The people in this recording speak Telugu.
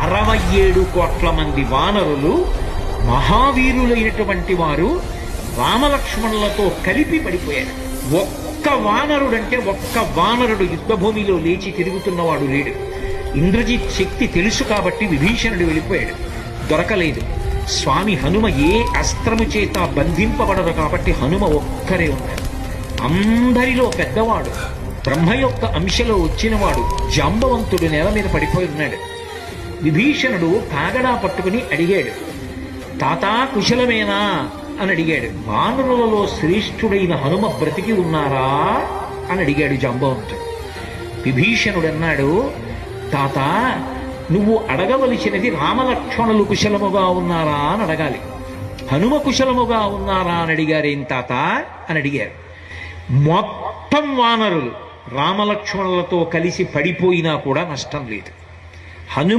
67 కోట్ల మంది వానరులు మహావీరులైనటువంటి వారు రామలక్ష్మణులతో కలిపి పడిపోయారు. ఒక్క వానరుడు యుద్ధభూమిలో లేచి తిరుగుతున్నవాడు లేడు. ఇంద్రజిత్ శక్తి తెలుసు కాబట్టి విభీషణుడు వెళ్ళిపోయాడు, దొరకలేదు. స్వామి హనుమ ఏ అస్త్రము చేత బంధింపబడదు కాబట్టి హనుమ ఒక్కరే ఉన్నారు. అందరిలో పెద్దవాడు, బ్రహ్మ యొక్క అంశలో వచ్చినవాడు జాంబవంతుడు నేల మీద పడిపోయి ఉన్నాడు. విభీషణుడు కాగడా పట్టుకుని అడిగాడు, తాతా కుశలమేనా అని అడిగాడు. వానరులలో శ్రేష్ఠుడైన హనుమ బ్రతికి ఉన్నారా అని అడిగాడు జాంబవంతుడు. విభీషణుడు అన్నాడు, తాత నువ్వు అడగవలసినది రామలక్ష్మణులు కుశలముగా ఉన్నారా అని అడగాలి. హనుమ కుశలముగా ఉన్నారా అని అడిగారేం తాత అని అడిగారు. మొత్తం వానరులు రామలక్ష్మణులతో కలిసి పడిపోయినా కూడా నష్టం లేదు. హనుమ